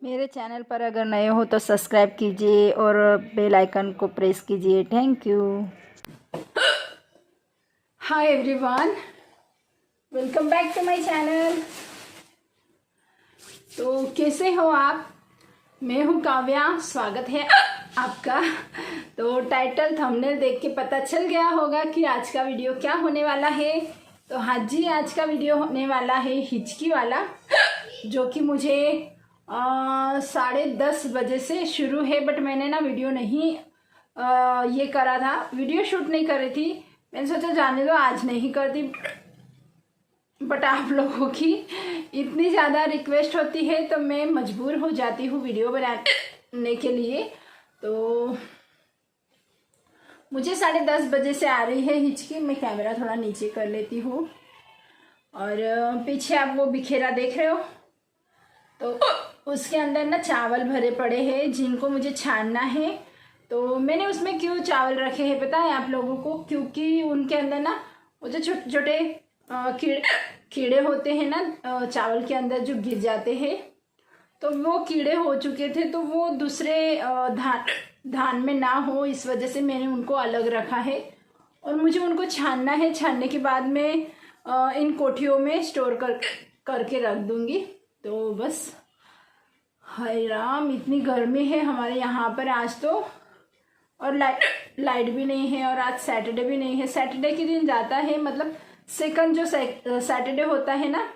मेरे चैनल पर अगर नए हो तो सब्सक्राइब कीजिए और बेल आइकन को प्रेस कीजिए। Thank you. Hi everyone, welcome back to my channel. तो कैसे हो आप? मैं हूँ काव्या, स्वागत है आपका। तो टाइटल थंबनेल देख के पता चल गया होगा कि आज का वीडियो क्या होने वाला है। तो हाँ जी, आज का वीडियो होने वाला है हिचकी वाला, जो कि मुझे 10:30 बजे से शुरू है। बट मैंने ना वीडियो नहीं ये करा था, वीडियो शूट नहीं कर रही थी। मैंने सोचा जाने दो, आज नहीं करती। बट आप लोगों की इतनी ज़्यादा रिक्वेस्ट होती है तो मैं मजबूर हो जाती हूँ वीडियो बनाने के लिए। तो मुझे 10:30 बजे से आ रही है हिचकी। मैं कैमरा थोड़ा नीचे कर लेती हूँ। और पीछे आप वो बिखेरा देख रहे हो, तो उसके अंदर ना चावल भरे पड़े हैं जिनको मुझे छानना है। तो मैंने उसमें क्यों चावल रखे हैं पता है आप लोगों को? क्योंकि उनके अंदर ना वो जो छोटे छोटे कीड़े होते हैं ना चावल के अंदर जो गिर जाते हैं, तो वो कीड़े हो चुके थे। तो वो दूसरे धान में ना हो, इस वजह से मैंने उनको अलग रखा है। और मुझे उनको छानना है। छानने के बाद मैं इन कोठियों में स्टोर करके रख दूंगी। तो बस, हाय राम, इतनी गर्मी है हमारे यहाँ पर आज तो। और लाइट भी नहीं है। और आज सैटरडे भी नहीं है। सैटरडे के दिन जाता है, मतलब सेकंड जो सैटरडे होता है ना,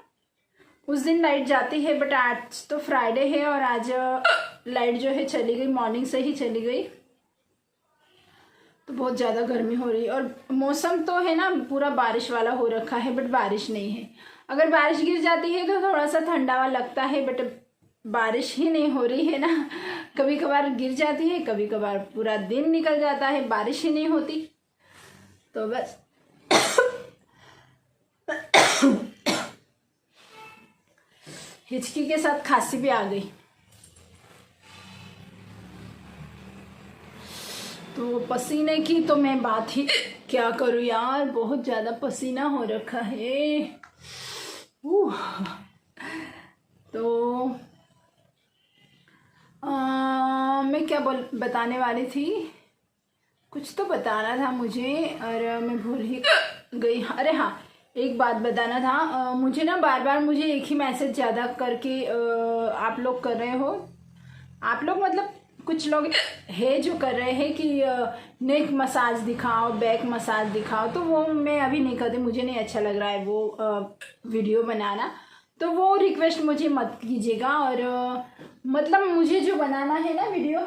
उस दिन लाइट जाती है। बट आज तो फ्राइडे है और आज लाइट जो है चली गई, मॉर्निंग से ही चली गई। तो बहुत ज़्यादा गर्मी हो रही है। और मौसम तो है ना पूरा बारिश वाला हो रखा है, बट बारिश नहीं है। अगर बारिश गिर जाती है तो थोड़ा सा ठंडावा लगता है, बट बारिश ही नहीं हो रही है ना। कभी कभार गिर जाती है, कभी कभार पूरा दिन निकल जाता है, बारिश ही नहीं होती। तो बस हिचकी के साथ खांसी भी आ गई। तो पसीने की तो मैं बात ही क्या करूँ यार, बहुत ज़्यादा पसीना हो रखा है। तो मैं क्या बताने वाली थी? कुछ तो बताना था मुझे और मैं भूल ही गई। अरे हाँ, एक बात बताना था। मुझे ना बार बार मुझे एक ही मैसेज ज़्यादा करके आप लोग कर रहे हो। आप लोग मतलब कुछ लोग है जो कर रहे हैं कि नेक मसाज दिखाओ, बैक मसाज दिखाओ। तो वो मैं अभी नहीं करती, मुझे नहीं अच्छा लग रहा है वो वीडियो बनाना। तो वो रिक्वेस्ट मुझे मत कीजिएगा। और मतलब मुझे जो बनाना है ना वीडियो,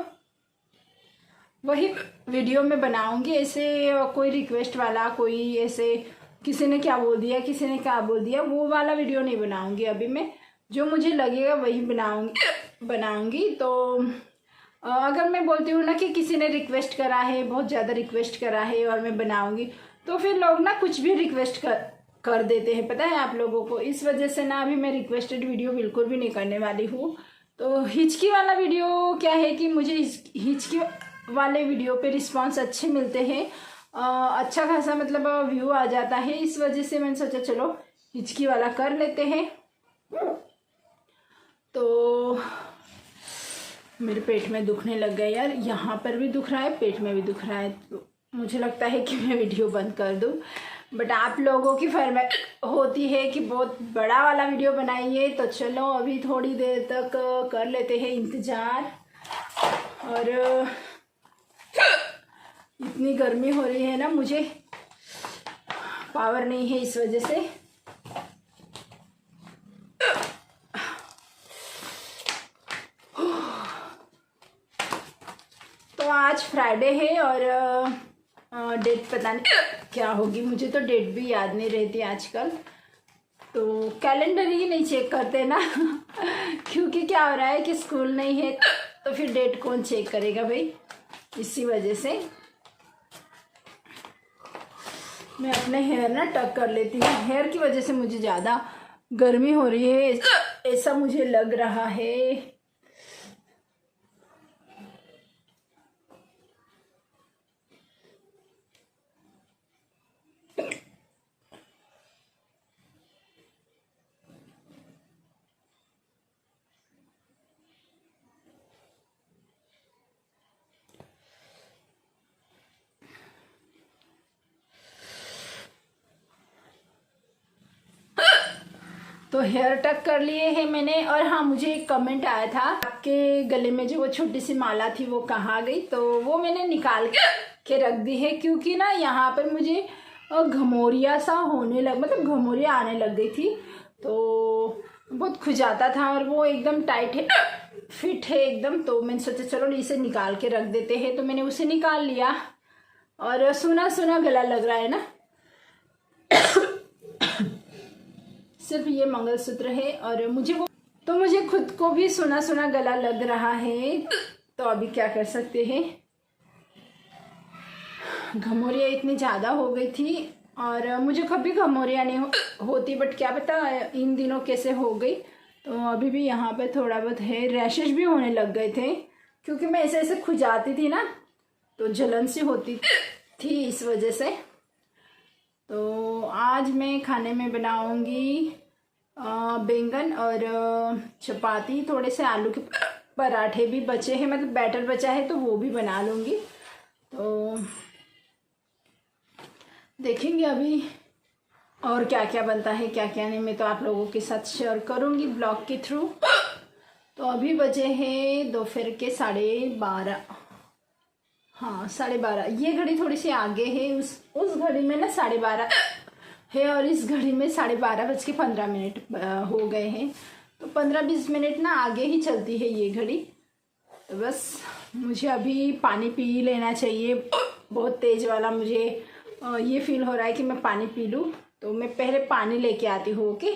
वही वीडियो में बनाऊंगी। ऐसे कोई रिक्वेस्ट वाला, कोई ऐसे किसी ने क्या बोल दिया, किसी ने क्या बोल दिया, वो वाला वीडियो नहीं बनाऊंगी अभी मैं। जो मुझे लगेगा वही बनाऊंगी। तो अगर मैं बोलती हूँ ना कि किसी ने रिक्वेस्ट करा है, बहुत ज़्यादा रिक्वेस्ट करा है और मैं बनाऊंगी, तो फिर लोग ना कुछ भी रिक्वेस्ट कर देते हैं, पता है आप लोगों को। इस वजह से ना अभी मैं रिक्वेस्टेड वीडियो बिल्कुल भी नहीं करने वाली हूँ। तो हिचकी वाला वीडियो क्या है कि मुझे हिचकी वाले वीडियो पे रिस्पांस अच्छे मिलते हैं, अच्छा खासा मतलब व्यू आ जाता है। इस वजह से मैंने सोचा चलो हिचकी वाला कर लेते हैं। तो मेरे पेट में दुखने लग गया यार, यहाँ पर भी दुख रहा है, पेट में भी दुख रहा है। तो मुझे लगता है कि मैं वीडियो बंद कर दूँ। बट आप लोगों की फरमाइश होती है कि बहुत बड़ा वाला वीडियो बनाइए, तो चलो अभी थोड़ी देर तक कर लेते हैं इंतज़ार। और इतनी गर्मी हो रही है ना, मुझे पावर नहीं है इस वजह से। तो आज फ्राइडे है और डेट पता नहीं क्या होगी, मुझे तो डेट भी याद नहीं रहती आजकल। तो कैलेंडर ही नहीं चेक करते ना क्योंकि क्या हो रहा है कि स्कूल नहीं है, तो फिर डेट कौन चेक करेगा भाई। इसी वजह से मैं अपने हेयर ना टक कर लेती हूँ। हेयर की वजह से मुझे ज़्यादा गर्मी हो रही है, ऐसा मुझे लग रहा है। तो हेयर टक कर लिए हैं मैंने। और हाँ, मुझे एक कमेंट आया था, आपके गले में जो वो छोटी सी माला थी वो कहाँ गई, तो वो मैंने निकाल के रख दी है, क्योंकि ना यहाँ पर मुझे घमौरिया सा होने लग, मतलब घमौरिया आने लग गई थी, तो बहुत खुजाता था और वो एकदम टाइट है, फिट है एकदम। तो मैंने सोचा चलो इसे निकाल के रख देते हैं, तो मैंने उसे निकाल लिया। और सुना सुना गला लग रहा है ना, सिर्फ ये मंगलसूत्र है और मुझे खुद को भी सुना सुना गला लग रहा है, तो अभी क्या कर सकते हैं। घमौरिया इतनी ज़्यादा हो गई थी और मुझे कभी घमौरिया नहीं होती, बट क्या पता इन दिनों कैसे हो गई। तो अभी भी यहाँ पे थोड़ा बहुत है, रैशेज भी होने लग गए थे, क्योंकि मैं ऐसे ऐसे खुजाती थी ना, तो जलन सी होती थी इस वजह से। तो आज मैं खाने में बनाऊंगी बैंगन और चपाती, थोड़े से आलू के पराठे भी बचे हैं, मतलब बैटर बचा है तो वो भी बना लूँगी। तो देखेंगे अभी और क्या क्या बनता है क्या क्या नहीं, मैं तो आप लोगों के साथ शेयर करूँगी ब्लॉग के थ्रू। तो अभी बजे हैं दोपहर के 12:30, हाँ 12:30। ये घड़ी थोड़ी सी आगे है, उस घड़ी में ना 12:30 है और इस घड़ी में 12:15 हो गए हैं, तो 15-20 मिनट ना आगे ही चलती है ये घड़ी। तो बस मुझे अभी पानी पी लेना चाहिए, बहुत तेज़ वाला मुझे ये फील हो रहा है कि मैं पानी पी लूँ, तो मैं पहले पानी लेके आती हूँ। ओके,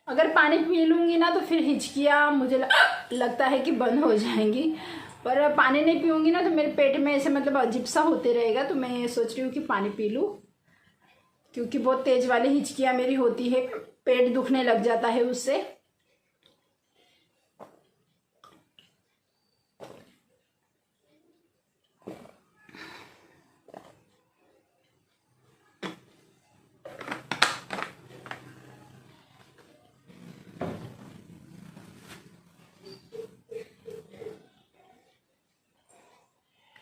अगर पानी पी लूँगी ना तो फिर हिचकियाँ मुझे लगता है कि बंद हो जाएंगी, पर पानी नहीं पीऊँगी ना तो मेरे पेट में ऐसे मतलब अजीब सा होते रहेगा। तो मैं सोच रही हूँ कि पानी पी लूँ, क्योंकि बहुत तेज़ वाली हिचकियाँ मेरी होती है, पेट दुखने लग जाता है उससे।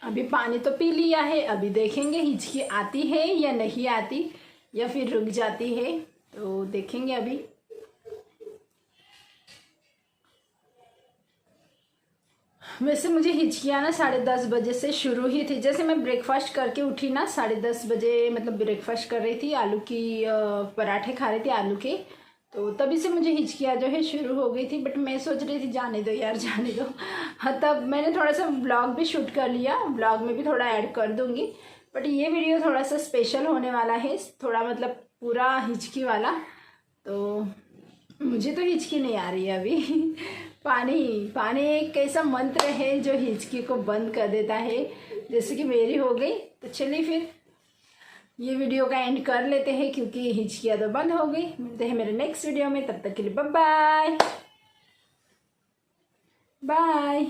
अभी पानी तो पी लिया है, अभी देखेंगे हिचकी आती है या नहीं आती, या फिर रुक जाती है, तो देखेंगे अभी। वैसे मुझे हिचकियाँ ना 10:30 बजे से शुरू ही थी। जैसे मैं ब्रेकफास्ट करके उठी ना 10:30 बजे, मतलब ब्रेकफास्ट कर रही थी, आलू की पराठे खा रही थी आलू के, तो तभी से मुझे हिचकियाँ जो है शुरू हो गई थी। बट मैं सोच रही थी जाने दो यार, जाने दो। हाँ, तब मैंने थोड़ा सा व्लॉग भी शूट कर लिया, व्लॉग में भी थोड़ा ऐड कर दूँगी। बट ये वीडियो थोड़ा सा स्पेशल होने वाला है, थोड़ा मतलब पूरा हिचकी वाला। तो मुझे तो हिचकी नहीं आ रही है अभी। पानी एक ऐसा मंत्र है जो हिचकी को बंद कर देता है, जैसे कि मेरी हो गई। तो चलिए फिर ये वीडियो का एंड कर लेते हैं, क्योंकि हिचकियाँ तो बंद हो गई। मिलते हैं मेरे नेक्स्ट वीडियो में, तब तक के लिए बाय बाय।